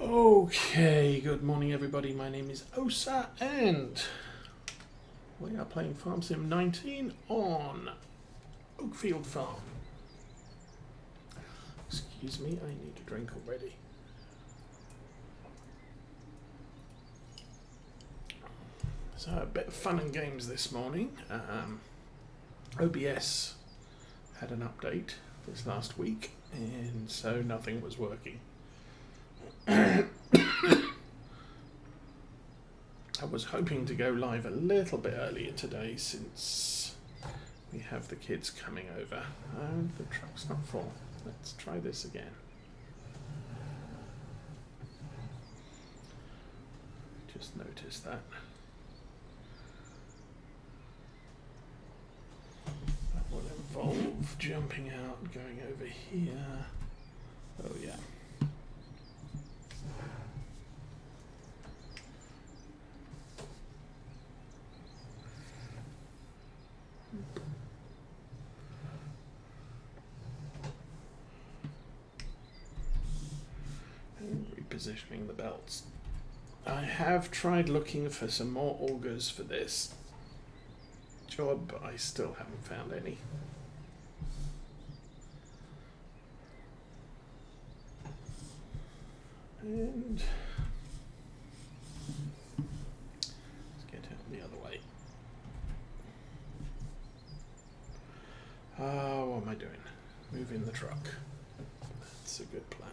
Okay, good morning everybody. My name is Osa and we are playing Farm Sim 19 on Oakfield Farm. Excuse me, I need a drink already. So a bit of fun and games this morning. OBS had an update this last week and so nothing was working. I was hoping to go live a little bit earlier today since we have the kids coming over. And the truck's not full. Let's try this again. Just noticed that. That will involve jumping out and going over here. Oh yeah. Repositioning the belts. I have tried looking for some more augers for this job, but I still haven't found any. And let's get out the other way. What am I doing? Moving the truck. That's a good plan.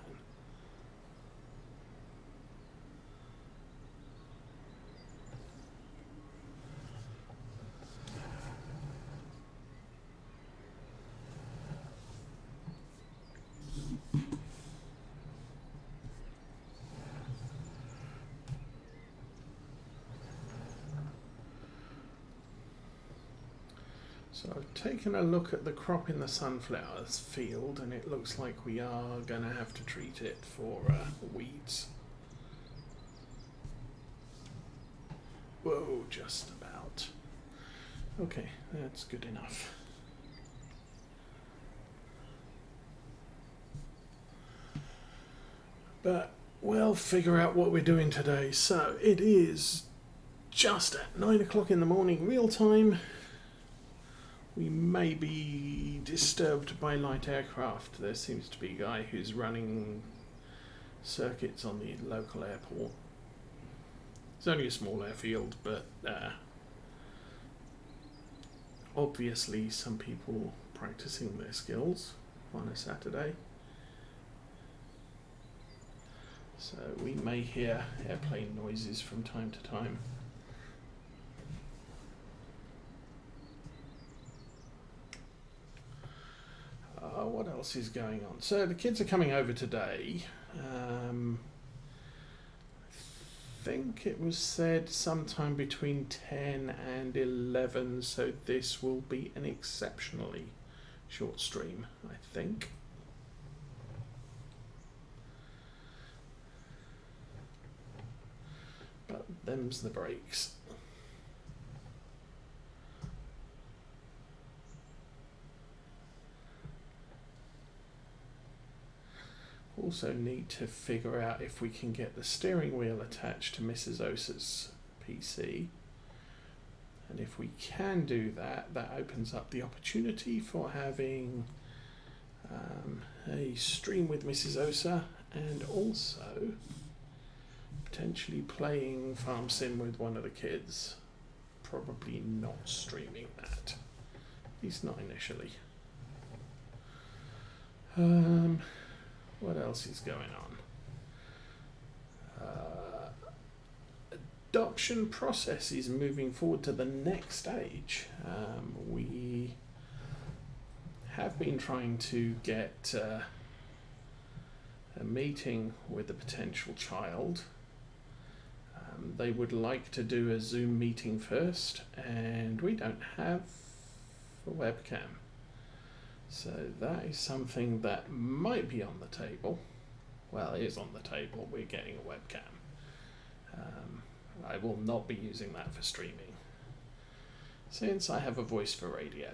So I've taken a look at the crop in the sunflowers field and it looks like we are going to have to treat it for weeds. Whoa, just about. Okay, that's good enough. But we'll figure out what we're doing today. So it is just at 9 o'clock in the morning real time. We may be disturbed by light aircraft. There seems to be a guy who's running circuits on the local airport. It's only a small airfield, but obviously some people practicing their skills on a Saturday. So we may hear airplane noises from time to time. What else is going on? So the kids are coming over today. I think it was said sometime between 10 and 11, so this will be an exceptionally short stream, I think. But them's the breaks. Also need to figure out if we can get the steering wheel attached to Mrs. Osa's PC. And if we can do that, that opens up the opportunity for having a stream with Mrs. Osa and also potentially playing Farm Sim with one of the kids. Probably not streaming that, at least not initially. What else is going on? Adoption process is moving forward to the next stage. We have been trying to get a meeting with a potential child. They would like to do a Zoom meeting first, and we don't have a webcam. So that is something that might be on the table. Well, it is on the table. We're getting a webcam. I will not be using that for streaming, since I have a voice for radio,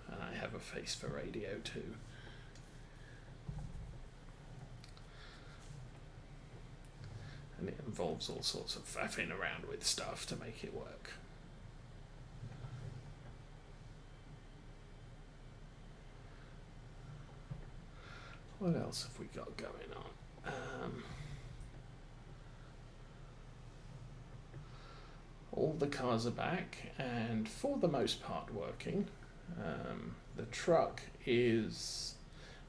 and I have a face for radio too. And it involves all sorts of faffing around with stuff to make it work. What else have we got going on? All the cars are back and for the most part working. The truck is,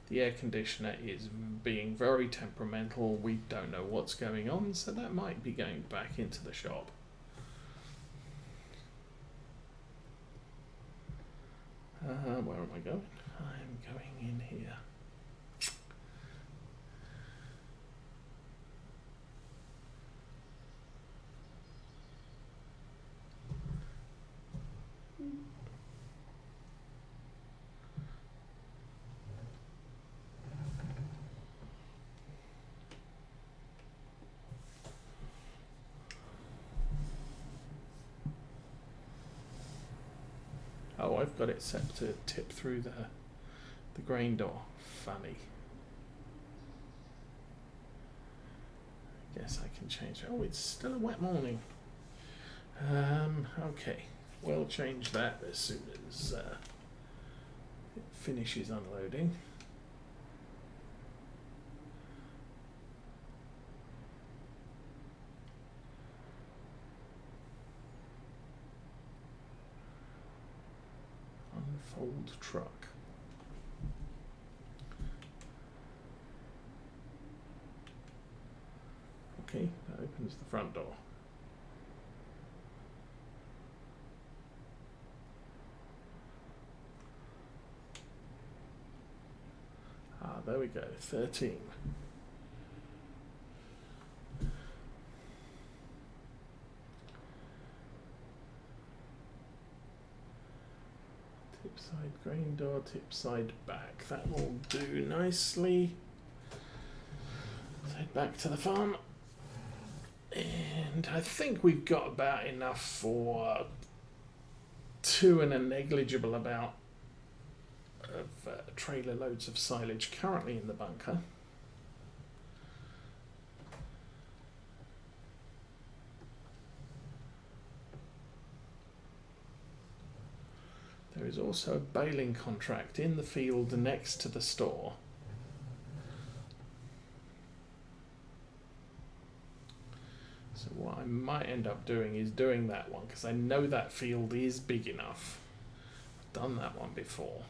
the air conditioner is being very temperamental. We don't know what's going on, so that might be going back into the shop. Where am I going? I'm going in here. Oh, I've got it set to tip through the grain door. Funny. Guess I can change it. Oh, it's still a wet morning. Okay, we'll change that as soon as it finishes unloading. Unfold truck. Okay, that opens the front door. There we go, 13. Tip side grain door, tip side back. That will do nicely. Head back to the farm. And I think we've got about enough for 2 and a negligible amount of trailer loads of silage currently in the bunker. There is also a baling contract in the field next to the store. So what I might end up doing is doing that one because I know that field is big enough. I've done that one before.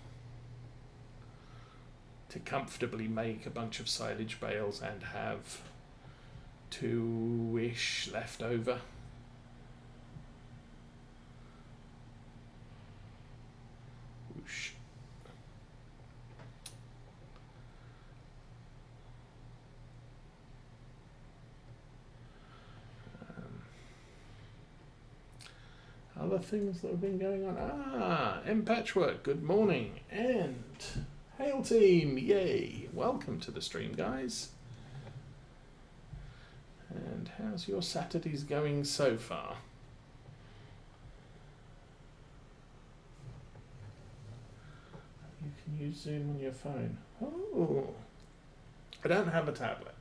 To comfortably make a bunch of silage bales and have 2-ish left over. Whoosh. Other things that have been going on. M Patchwork, good morning. And Hail Team, yay! Welcome to the stream, guys. And how's your Saturdays going so far? You can use Zoom on your phone. Oh, I don't have a tablet.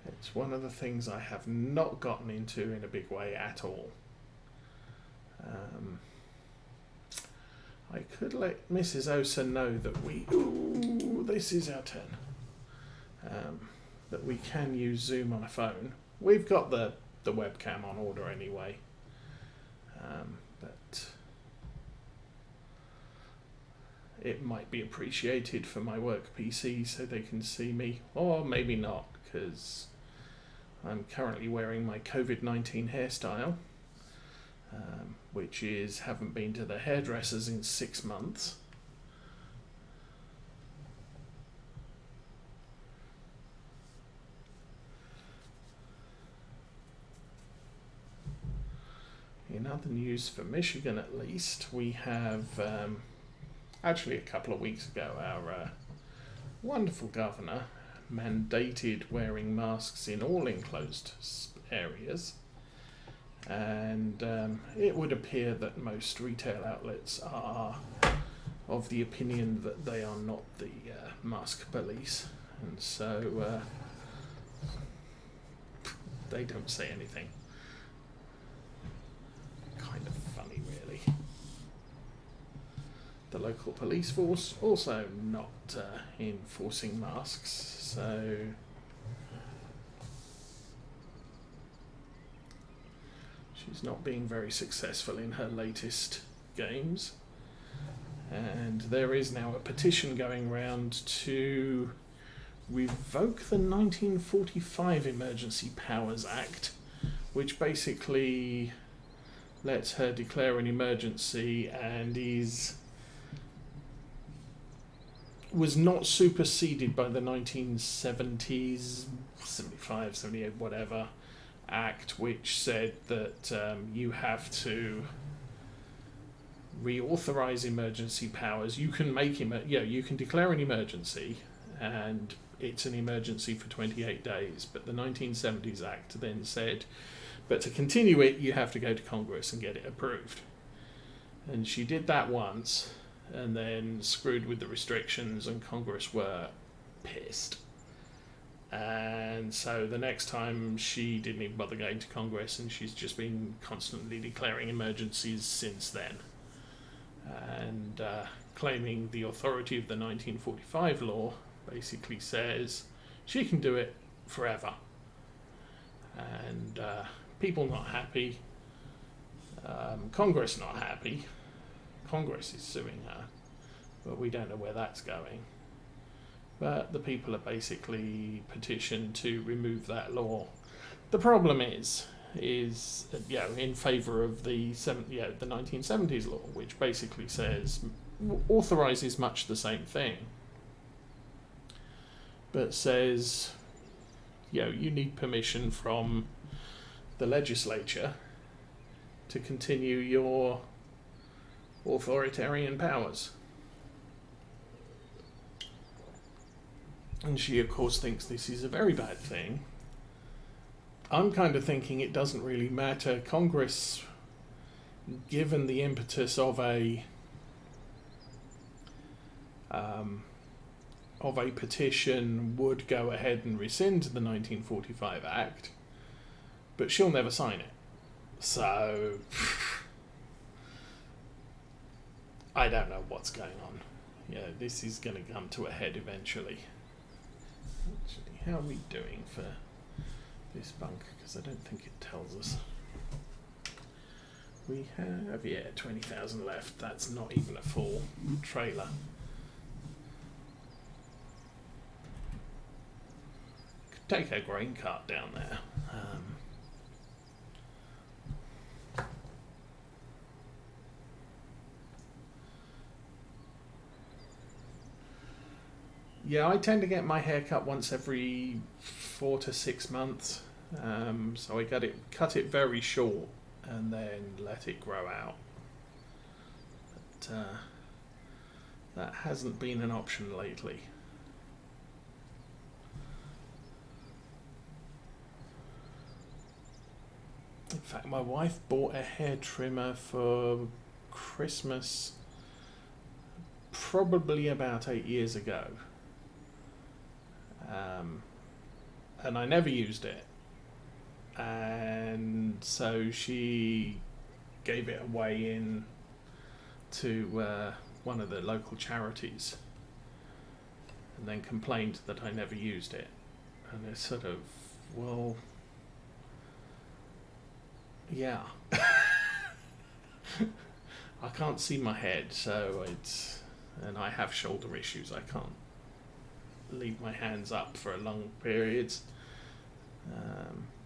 It's one of the things I have not gotten into in a big way at all. I could let Mrs. Osa know that this is our turn. That we can use Zoom on a phone. We've got the webcam on order anyway. But it might be appreciated for my work PC so they can see me, or maybe not, because I'm currently wearing my COVID-19 hairstyle. Which is haven't been to the hairdressers in 6 months. In other news for Michigan at least, we have actually a couple of weeks ago our wonderful governor mandated wearing masks in all enclosed areas. And it would appear that most retail outlets are of the opinion that they are not the mask police, and so they don't say anything. Kind of funny, really. The local police force also not enforcing masks, so she's not being very successful in her latest games. And there is now a petition going round to revoke the 1945 Emergency Powers Act, which basically lets her declare an emergency and was not superseded by the 1970s, 75, 78, whatever, Act, which said that you have to reauthorize emergency powers. You can make you can declare an emergency, and it's an emergency for 28 days. But the 1970s Act then said, but to continue it, you have to go to Congress and get it approved. And she did that once, and then screwed with the restrictions, and Congress were pissed. And so the next time she didn't even bother going to Congress, and she's just been constantly declaring emergencies since then. And claiming the authority of the 1945 law basically says she can do it forever. And people not happy, Congress not happy. Congress is suing her, but we don't know where that's going. But the people are basically petitioned to remove that law. The problem is in favour of the 1970s law, which basically says authorises much the same thing, but says you need permission from the legislature to continue your authoritarian powers. And she, of course, thinks this is a very bad thing. I'm kind of thinking it doesn't really matter. Congress, given the impetus of a petition, would go ahead and rescind the 1945 Act, but she'll never sign it. So I don't know what's going on. This is going to come to a head eventually. Actually, how are we doing for this bunk? Because I don't think it tells us. We have 20,000 left. That's not even a full trailer. Could take a grain cart down there. I tend to get my hair cut once every 4 to 6 months. So I cut it very short and then let it grow out. But that hasn't been an option lately. In fact, my wife bought a hair trimmer for Christmas probably about 8 years ago. And I never used it. And so she gave it away to one of the local charities, and then complained that I never used it. And it's sort of, well, yeah. I can't see my head, and I have shoulder issues. I can't leave my hands up for long periods.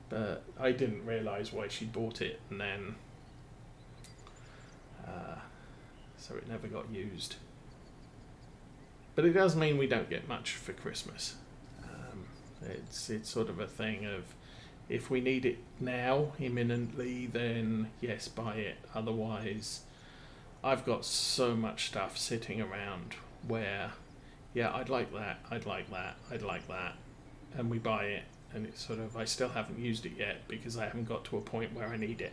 But I didn't realise why she bought it, and then so it never got used. But it does mean we don't get much for Christmas. It's sort of a thing of, if we need it now, imminently, then yes, buy it. Otherwise, I've got so much stuff sitting around where, I'd like that, I'd like that, I'd like that, and we buy it. And it's sort of, I still haven't used it yet because I haven't got to a point where I need it.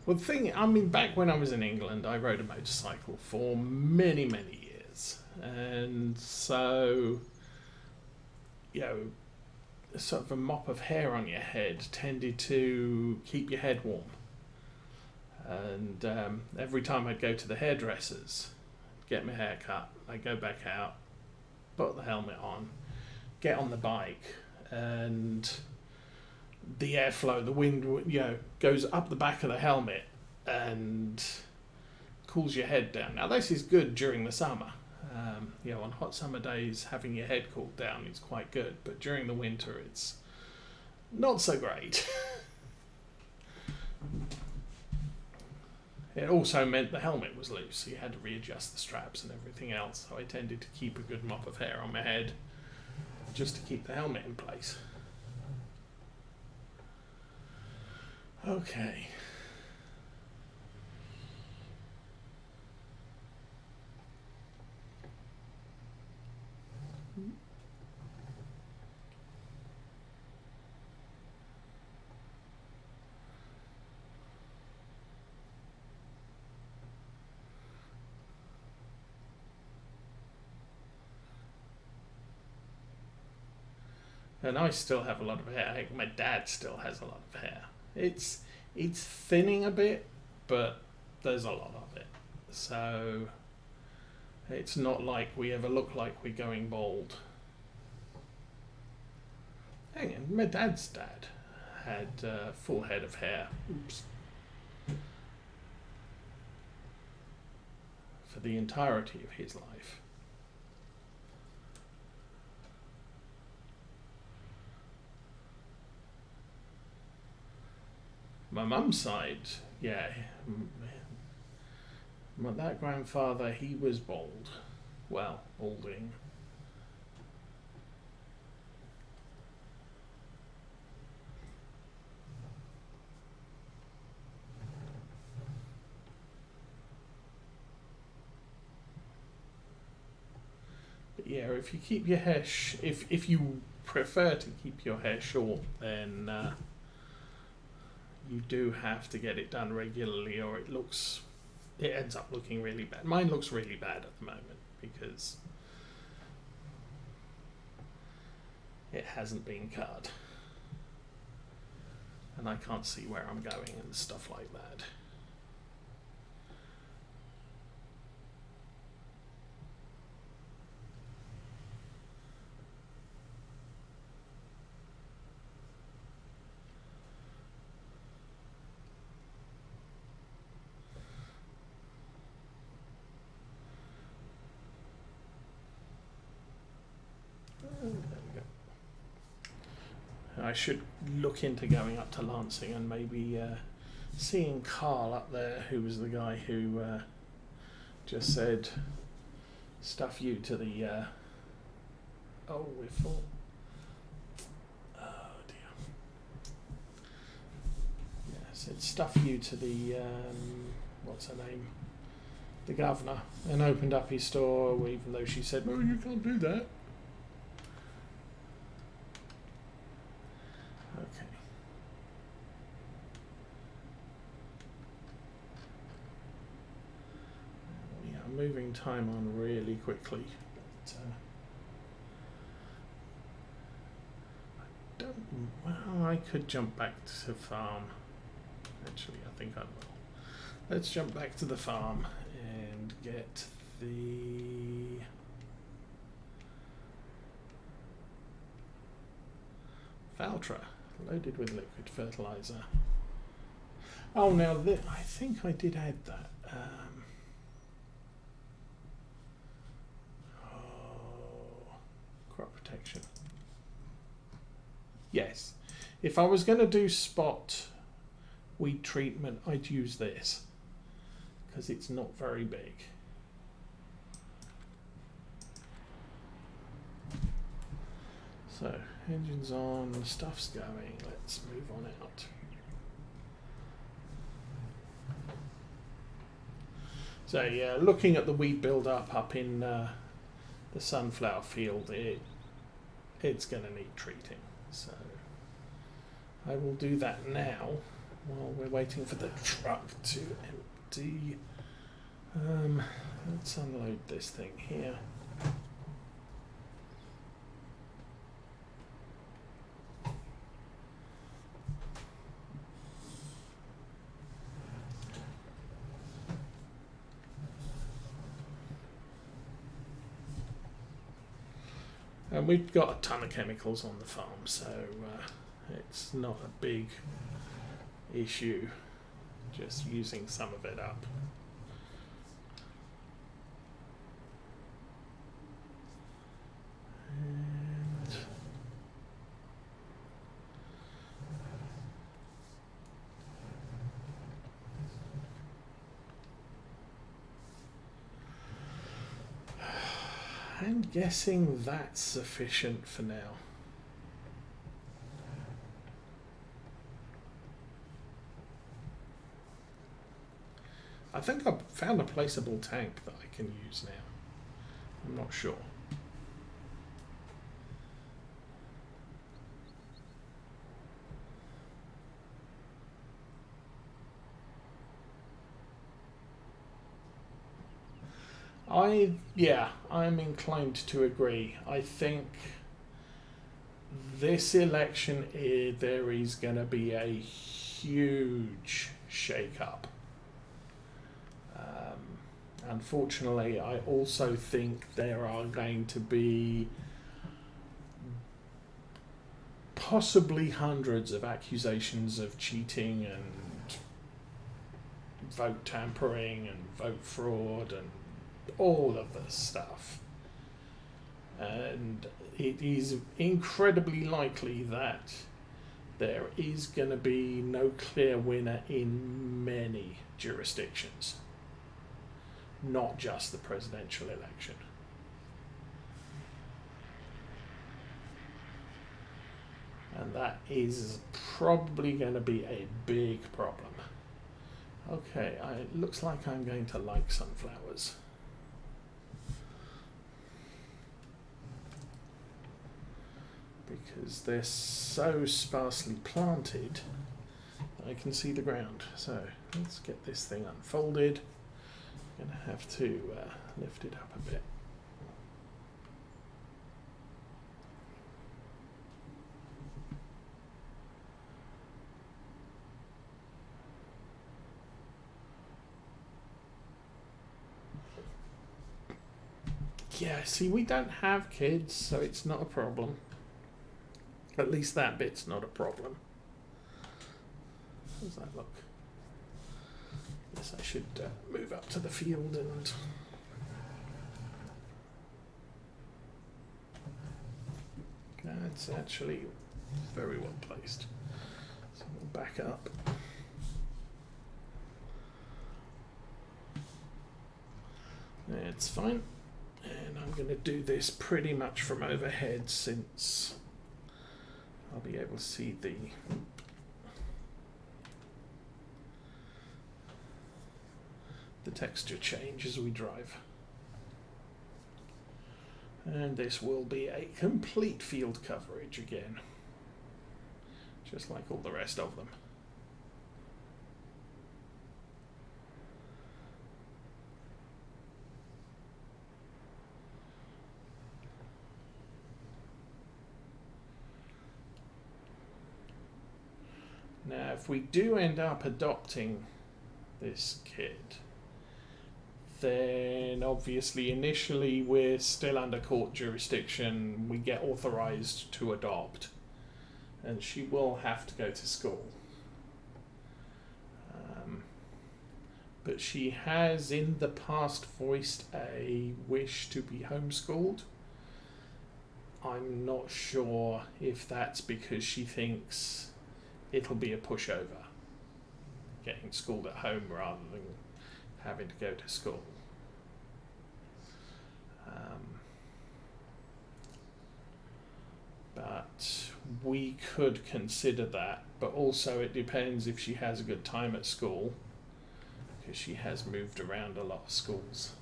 Well, the thing, I mean, back when I was in England, I rode a motorcycle for many, many years. And so, you know, sort of a mop of hair on your head tended to keep your head warm. And every time I'd go to the hairdressers, get my hair cut, I'd go back out, put the helmet on, get on the bike, and the airflow, the wind, you know, goes up the back of the helmet and cools your head down. Now this is good during the summer. You know, on hot summer days, having your head cooled down is quite good, but during the winter, it's not so great. It also meant the helmet was loose, so you had to readjust the straps and everything else. So I tended to keep a good mop of hair on my head just to keep the helmet in place. Okay. And I still have a lot of hair. My dad still has a lot of hair. It's thinning a bit, but there's a lot of it. So it's not like we ever look like we're going bald. Hang on, my dad's dad had a full head of hair. Oops. For the entirety of his life. My mum's side, yeah, that grandfather, he was bald. Well, balding. But yeah, if you keep your hair, if you prefer to keep your hair short, then you do have to get it done regularly, or it ends up looking really bad. Mine looks really bad at the moment because it hasn't been cut, and I can't see where I'm going and stuff like that. I should look into going up to Lancing and maybe seeing Carl up there, who was the guy who just said, stuff you to the... oh, we're full. Oh, dear. Yeah, said, stuff you to the... what's her name? The governor. And opened up his store, even though she said, oh, you can't do that. Okay. We are moving time on really quickly. But, well, I could jump back to farm. Actually, I think I will. Let's jump back to the farm and get the... Valtra, loaded with liquid fertilizer. Oh, now I think I did add that. Crop protection. Yes, if I was going to do spot weed treatment, I'd use this because it's not very big. So, engine's on, stuff's going, let's move on out. So yeah, looking at the weed build-up up in the sunflower field, it's going to need treating. So I will do that now. while we're waiting for the truck to empty. Let's unload this thing here. And we've got a ton of chemicals on the farm, so it's not a big issue just using some of it up. I'm guessing that's sufficient for now. I think I've found a placeable tank that I can use now. I'm not sure. I'm inclined to agree. I think this election there is going to be a huge shake-up. Unfortunately, I also think there are going to be possibly hundreds of accusations of cheating and vote tampering and vote fraud and all of this stuff. And it is incredibly likely that there is going to be no clear winner in many jurisdictions, not just the presidential election. And that is probably going to be a big problem. Okay, it looks like I'm going to like sunflowers. Because they're so sparsely planted, I can see the ground. So let's get this thing unfolded. I'm going to have to lift it up a bit. Yeah, see, we don't have kids, so it's not a problem. At least that bit's not a problem. How does that look? Yes, I should move up to the field and... That's actually very well placed. So we'll back up. It's fine. And I'm going to do this pretty much from overhead since I'll be able to see the texture change as we drive. And this will be a complete field coverage again, just like all the rest of them. Now, if we do end up adopting this kid, then obviously initially we're still under court jurisdiction. We get authorized to adopt, and she will have to go to school. But she has in the past voiced a wish to be homeschooled. I'm not sure if that's because she thinks it'll be a pushover, getting schooled at home rather than having to go to school. But we could consider that, but also it depends if she has a good time at school, because she has moved around a lot of schools.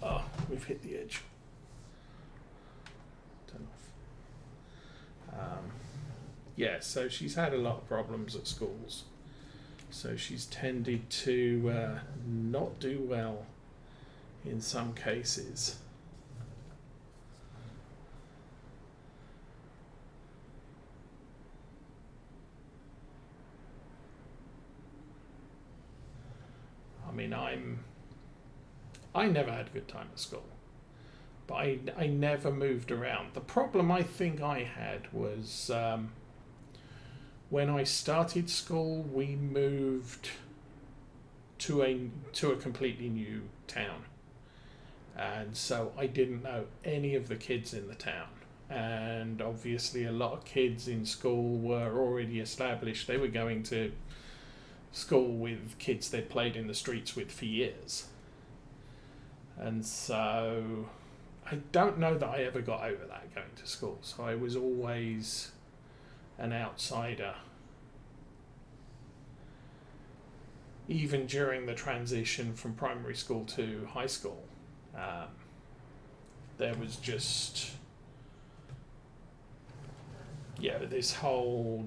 Oh, we've hit the edge. Turn off. Yeah, so she's had a lot of problems at schools. So she's tended to not do well in some cases. I mean, I never had a good time at school, but I never moved around. The problem I think I had was when I started school, we moved to a completely new town, and so I didn't know any of the kids in the town. And obviously, a lot of kids in school were already established. They were going to school with kids they'd played in the streets with for years. And so I don't know that I ever got over that going to school. So I was always an outsider. Even during the transition from primary school to high school, there was just, this whole,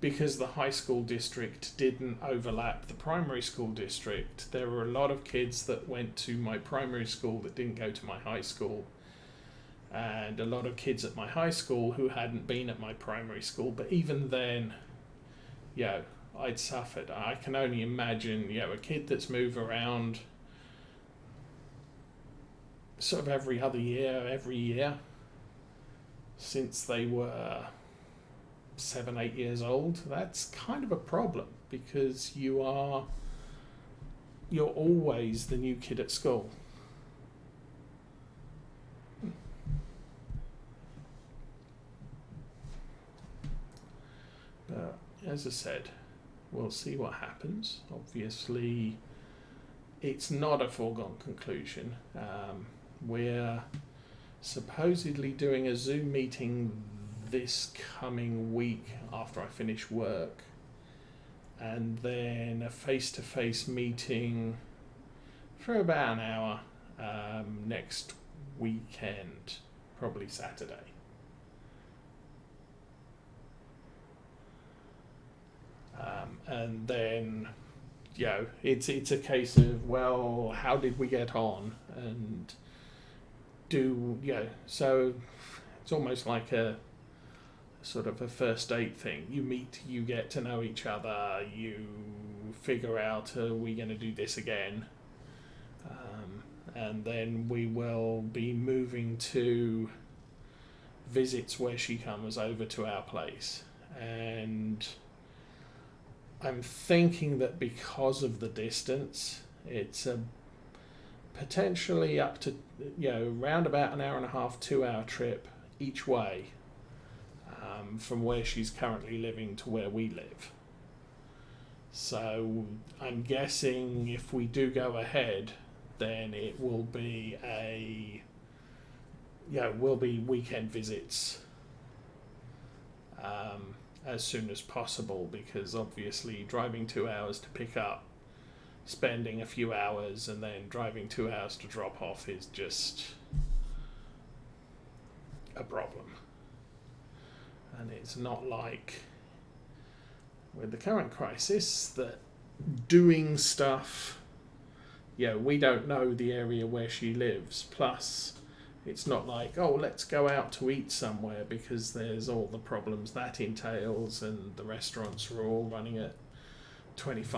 because the high school district didn't overlap the primary school district, there were a lot of kids that went to my primary school that didn't go to my high school, and a lot of kids at my high school who hadn't been at my primary school. But even then, I'd suffered. I can only imagine, a kid that's moved around sort of every year, since they were 7-8 years old. That's kind of a problem, because you're always the new kid at school. But as I said, we'll see what happens. Obviously, it's not a foregone conclusion. We're supposedly doing a Zoom meeting this coming week after I finish work, and then a face-to-face meeting for about an hour next weekend, probably Saturday. And then it's a case of, well, how did we get on, and so it's almost like a sort of a first date thing. You meet, you get to know each other, you figure out, are we going to do this again? And then we will be moving to visits where she comes over to our place. And I'm thinking that because of the distance, it's a potentially up to, around about an hour and a half, 2 hour trip each way, from where she's currently living to where we live. So I'm guessing if we do go ahead, then it will be will be weekend visits as soon as possible, because obviously driving 2 hours to pick up, spending a few hours, and then driving 2 hours to drop off is just a problem. And it's not like with the current crisis that doing stuff, we don't know the area where she lives. Plus, it's not like, let's go out to eat somewhere, because there's all the problems that entails, and the restaurants are all running at 25